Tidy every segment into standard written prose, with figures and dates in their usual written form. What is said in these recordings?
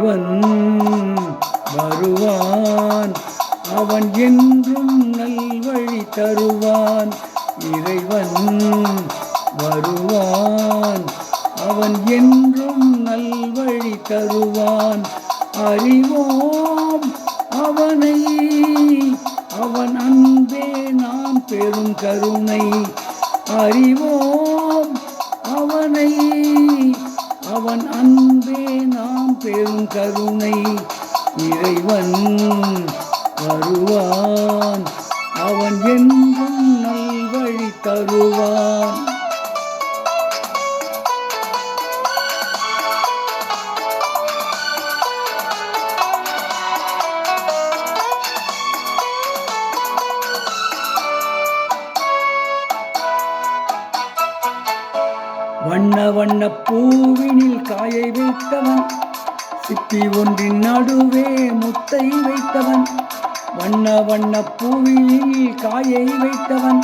இறைவன் வருவான், அவன் என்றும் நல்வழி தருவான். இறைவன் வருவான், அவன் என்றும் நல்வழி தருவான். அறிவோம் அவனை, அவன் அன்பே நாம் பெரும் கருணை. அறிவோம் அவனை, அவன் அன்பே நாம் பெரும் கருணை. இறைவன் வருவான், அவன் என்றும் நல்வழி தருவான். வண்ண வண்ண பூவினில் காயை வைத்தவன், சிப்பி ஒன்றின் நடுவே முத்தை வைத்தவன். வண்ண வண்ண பூவினில் காயை வைத்தவன்,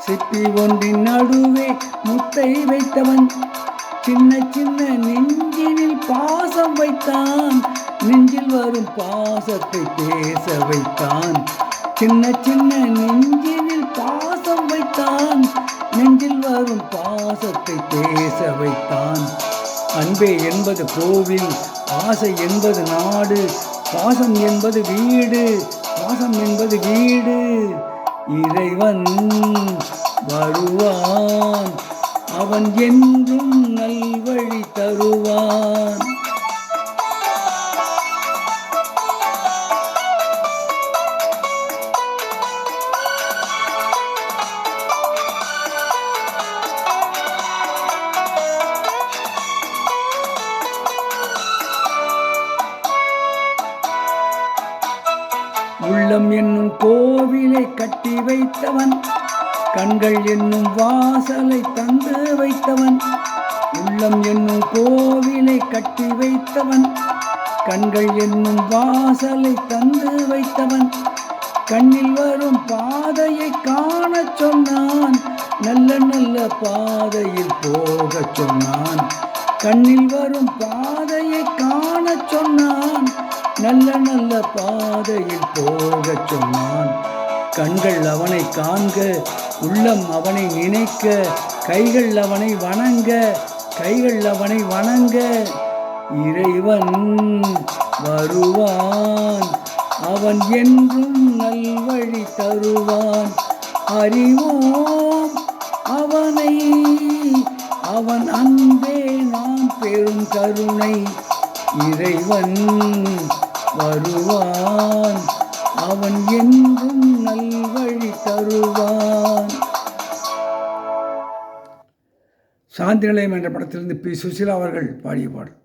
சிப்பி ஒன்றின் நடுவே முத்தை வைத்தவன். சின்ன சின்ன நெஞ்சினில் பாசம் வைத்தான், நெஞ்சில் வரும் பாசத்தை பேச வைத்தான். சின்ன சின்ன நெஞ்சினில் பாசம் வைத்தான், நெஞ்சில் வரும் பாசத்தை பேச வைத்தான். அன்பே என்பது கோவில், ஆசை என்பது நாடு, பாசம் என்பது வீடு, பாசம் என்பது வீடு. இறைவன் வருவான், அவன் என்றும் நல்வழி தருவான். உள்ளம் என்னும் கோவிலை கட்டி வைத்தவன், கண்கள் என்னும் வாசலை தந்து வைத்தவன். உள்ளம் என்னும் கோவிலை கட்டி வைத்தவன், கண்கள் என்னும் வாசலை தந்து வைத்தவன். கண்ணில் வரும் பாதையை காண சொன்னான், நல்ல நல்ல பாதையில் போக சொன்னான். கண்ணில் வரும் பாதையை காண சொன்னான், நல்ல நல்ல பாதையில் போக சொன்னான். கண்கள் அவனை காண்க, உள்ளம் அவனை நினைக்க, கைகள் அவனை வணங்க, கைகள் அவனை வணங்க. இறைவன் வருவான், அவன் என்றும் நல்வழி தருவான். அறிவோம் அவனை, அவன் அன்பே நாம் பெரும் கருணை. இறைவன் வருவான், அவன் என்றும் நல்வழி தருவான். சாந்தி நிலையம் என்ற படத்திலிருந்து பி. சுசீலா அவர்கள் பாடிய பாடல்.